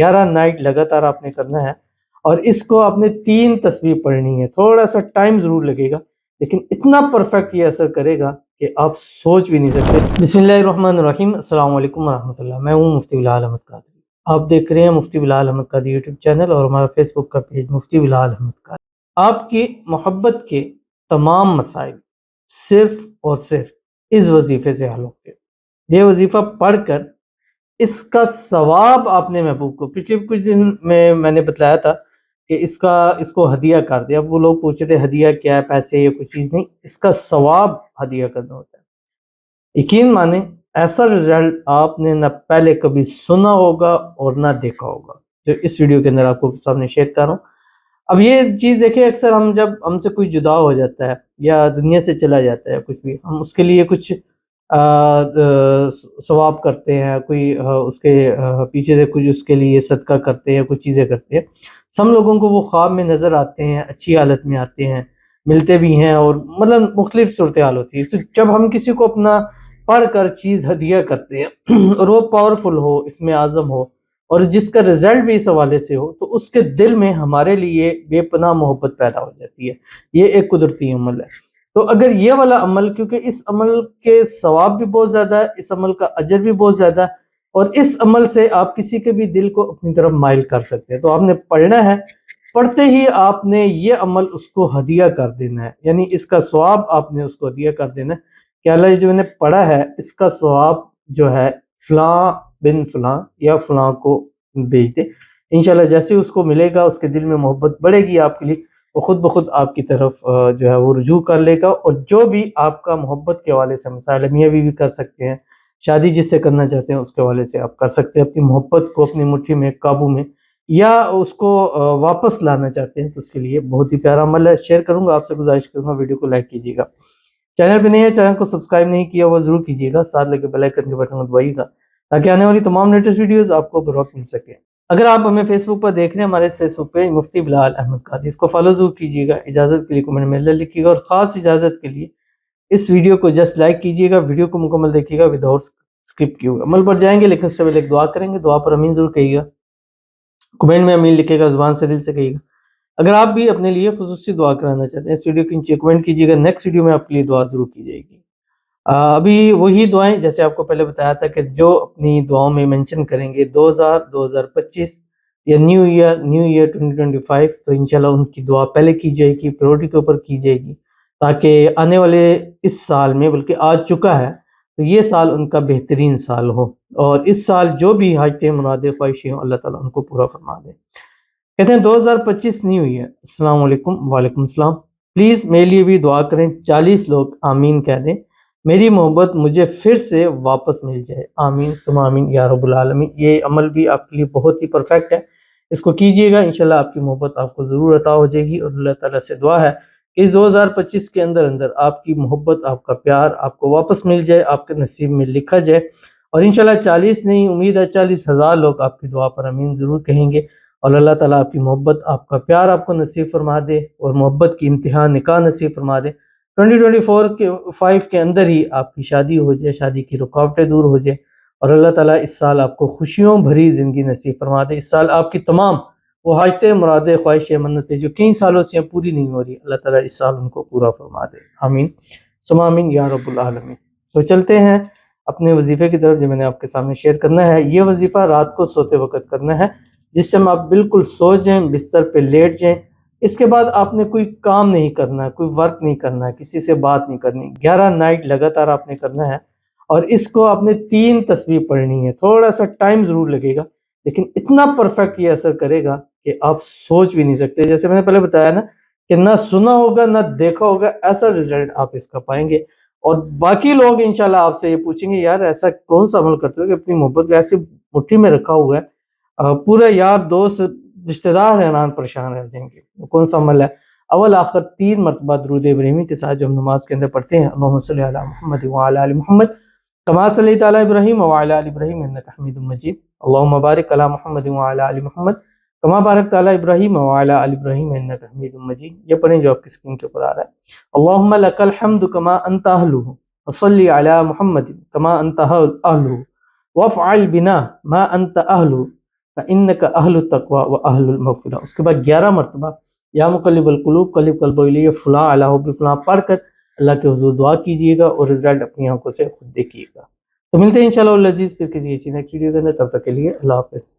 11 night لگاتار آپ نے کرنا ہے، اور اس کو آپ نے 3 تسبیح پڑھنی ہے۔ تھوڑا سا ٹائم ضرور لگے گا، لیکن اتنا پرفیکٹ یہ اثر کرے گا کہ آپ سوچ بھی نہیں سکتے۔ بسم اللہ الرحمن الرحیم، السلام علیکم ورحمۃ اللہ۔ میں ہوں مفتی بلال احمد قادری، آپ دیکھ رہے ہیں مفتی بلال احمد قادری یوٹیوب چینل اور ہمارا فیس بک کا پیج مفتی بلال احمد قادری۔ آپ کی محبت کے تمام مسائل صرف اور صرف اس وظیفے سے حل ہوتے ہیں۔ یہ وظیفہ پڑھ کر اس کا ثواب آپ نے محبوب کو، پچھلے کچھ دن میں نے بتلایا تھا کہ اس کو ہدیہ کر دیا۔ اب وہ لوگ پوچھتے تھے ہدیہ کیا ہے، پیسے یا کوئی چیز نہیں، اس کا ثواب ہدیہ کرنا ہوتا ہے۔ یقین مانیں ایسا رزلٹ آپ نے نہ پہلے کبھی سنا ہوگا اور نہ دیکھا ہوگا، جو اس ویڈیو کے اندر آپ کو سامنے شیئر کر رہا ہوں۔ اب یہ چیز دیکھیں، اکثر جب ہم سے کوئی جدا ہو جاتا ہے یا دنیا سے چلا جاتا ہے، کچھ بھی ہم اس کے لیے کچھ ثواب کرتے ہیں، کوئی اس کے پیچھے سے کچھ اس کے لیے صدقہ کرتے ہیں، کچھ چیزیں کرتے ہیں۔ سب لوگوں کو وہ خواب میں نظر آتے ہیں، اچھی حالت میں آتے ہیں، ملتے بھی ہیں، اور مطلب مختلف صورتحال ہوتی ہے۔ تو جب ہم کسی کو اپنا پڑھ کر چیز ہدیہ کرتے ہیں اور وہ پاورفل ہو، اس میں اعظم ہو، اور جس کا رزلٹ بھی اس حوالے سے ہو، تو اس کے دل میں ہمارے لیے بے پناہ محبت پیدا ہو جاتی ہے۔ یہ ایک قدرتی عمل ہے۔ تو اگر یہ والا عمل، کیونکہ اس عمل کے ثواب بھی بہت زیادہ ہے، اس عمل کا اجر بھی بہت زیادہ ہے، اور اس عمل سے آپ کسی کے بھی دل کو اپنی طرف مائل کر سکتے ہیں، تو آپ نے پڑھنا ہے۔ پڑھتے ہی آپ نے یہ عمل اس کو ہدیہ کر دینا ہے، یعنی اس کا ثواب آپ نے اس کو ہدیہ کر دینا ہے کہ اللہ یہ جو میں نے پڑھا ہے، اس کا ثواب جو ہے فلاں بن فلاں یا فلاں کو بھیج دے۔ انشاءاللہ جیسے اس کو ملے گا، اس کے دل میں محبت بڑھے گی آپ کے لیے، وہ خود بخود آپ کی طرف جو ہے وہ رجوع کر لے گا، اور جو بھی آپ کا محبت کے حوالے سے مسائل، میاں بیوی کر سکتے ہیں، شادی جس سے کرنا چاہتے ہیں اس کے حوالے سے آپ کر سکتے ہیں، اپنی محبت کو اپنی مٹھی میں، قابو میں، یا اس کو واپس لانا چاہتے ہیں، تو اس کے لیے بہت ہی پیارا عمل ہے۔ شیئر کروں گا، آپ سے گزارش کروں گا ویڈیو کو لائک کیجیے گا، چینل پہ نہیں ہے چینل کو سبسکرائب نہیں کیا وہ ضرور کیجیے گا، ساتھ لگے بیل آئکن کے بٹن کو دبائیے گا تاکہ آنے والی تمام لیٹسٹ ویڈیوز آپ کو بر وقت مل سکے۔ اگر آپ ہمیں فیس بک پر دیکھ رہے ہیں، ہمارے اس فیس بک پیج مفتی بلال احمد قادری، اس کو فالو ضرور کیجیے گا۔ اجازت کے لیے کمنٹ میں اللہ لکھیے گا، اور خاص اجازت کے لیے اس ویڈیو کو جسٹ لائک کیجیے گا، ویڈیو کو مکمل دیکھیے گا وداؤٹ اسکپ کیے ہوئے۔ عمل پر جائیں گے، لیکن اس سے پہلے ایک دعا کریں گے، دعا پر امین ضرور کہیے گا، کمنٹ میں امین لکھے گا، زبان سے دل سے کہیے گا۔ اگر آپ بھی اپنے لیے خصوصی دعا کرانا چاہتے ہیں، اس ویڈیو کے نیچے کمنٹ کیجیے گا، نیکسٹ ویڈیو میں آپ کے لیے دعا ضرور کی جائے گی۔ ابھی وہی دعائیں جیسے آپ کو پہلے بتایا تھا کہ جو اپنی دعاؤں میں منشن کریں گے 2025 یا نیو ایئر 2025، تو انشاءاللہ ان کی دعا پہلے کی جائے گی، پریورٹی کے اوپر کی جائے گی، تاکہ آنے والے اس سال میں، بلکہ آ چکا ہے، تو یہ سال ان کا بہترین سال ہو، اور اس سال جو بھی حاجتیں مرادیں خواہشیں ہوں، اللہ تعالیٰ ان کو پورا فرما دے۔ کہتے ہیں 2025 نیو ایئر۔ السلام علیکم، وعلیکم السلام۔ پلیز میرے لیے بھی دعا کریں، 40 لوگ آمین کہہ دیں، میری محبت مجھے پھر سے واپس مل جائے، آمین ثم آمین یا رب العالمین۔ یہ عمل بھی آپ کے لیے بہت ہی پرفیکٹ ہے، اس کو کیجئے گا، انشاءاللہ آپ کی محبت آپ کو ضرور عطا ہو جائے گی، اور اللہ تعالیٰ سے دعا ہے کہ اس 2025 کے اندر آپ کی محبت، آپ کا پیار آپ کو واپس مل جائے، آپ کے نصیب میں لکھا جائے، اور انشاءاللہ 40 نہیں، امید ہے 40,000 لوگ آپ کی دعا پر امین ضرور کہیں گے، اور اللہ تعالیٰ آپ کی محبت، آپ کا پیار آپ کو نصیب فرما دے، اور محبت کی انتہا نکاح نصیب فرما دے۔ 2024 کے اندر ہی آپ کی شادی ہو جائے، شادی کی رکاوٹیں دور ہو جائے، اور اللہ تعالیٰ اس سال آپ کو خوشیوں بھری زندگی نصیب فرما دے۔ اس سال آپ کی تمام وہ حاجتیں، مرادیں، خواہشیں، منتیں جو کئی سالوں سے پوری نہیں ہو رہی، اللہ تعالیٰ اس سال ان کو پورا فرما دے، آمین ثم آمین یا رب العالمین۔ تو چلتے ہیں اپنے وظیفے کی طرف جو میں نے آپ کے سامنے شیئر کرنا ہے۔ یہ وظیفہ رات کو سوتے وقت کرنا ہے، جس ٹائم آپ بالکل سو جائیں، بستر پہ لیٹ جائیں۔ اس کے بعد آپ نے کوئی کام نہیں کرنا ہے، کوئی ورک نہیں کرنا ہے، کسی سے بات نہیں کرنی۔ 11 نائٹ لگاتار آپ نے کرنا ہے، اور اس کو آپ نے 3 تسبیح پڑھنی ہے۔ تھوڑا سا ٹائم ضرور لگے گا، لیکن اتنا پرفیکٹ یہ اثر کرے گا کہ آپ سوچ بھی نہیں سکتے۔ جیسے میں نے پہلے بتایا نا کہ نہ سنا ہوگا نہ دیکھا ہوگا، ایسا رزلٹ آپ اس کا پائیں گے، اور باقی لوگ انشاءاللہ آپ سے یہ پوچھیں گے یار ایسا کون سا عمل کرتے ہو کہ اپنی محبت کو ایسی مٹھی میں رکھا ہوا ہے، پورا یار دوست رشتہ دار حیران پریشان رہ جائیں گے، وہ کون سا عمل ہے؟ اول آخر 3 مرتبہ درود ابراہیمی کے ساتھ جو ہم نماز کے اندر پڑھتے ہیں، اللہم صلی علی محمد وعلی آل محمد کما صلیت علی ابراہیم وعلی آل ابراہیم انک حمید مجید، اللہم بارک علی محمد وعلی آل محمد کما بارکت علی ابراہیم وعلی آل ابراہیم انک حمید مجید۔ یہ پڑھیں جو آپ کی اسکرین کے اوپر آ رہا ہے۔ اللہم لک الحمد کما انت اہلہ وصلی علی محمد کما انت اہلہ وافعل بنا ما انت اہلہ فإنک اہل التقوی و اہل المغفرہ، اس کے بعد 11 مرتبہ یا مقلب القلوب قلب قلب الیہ فلاں علی حب فلاں پڑھ کر اللہ کے حضور دعا کیجیے گا اور رزلٹ اپنی آنکھوں سے خود دیکھیے گا۔ تو ملتے ہیں انشاءاللہ العزیز پھر کسی ایسی نیکسٹ ویڈیو کے اندر، تب تک کے لیے اللہ حافظ۔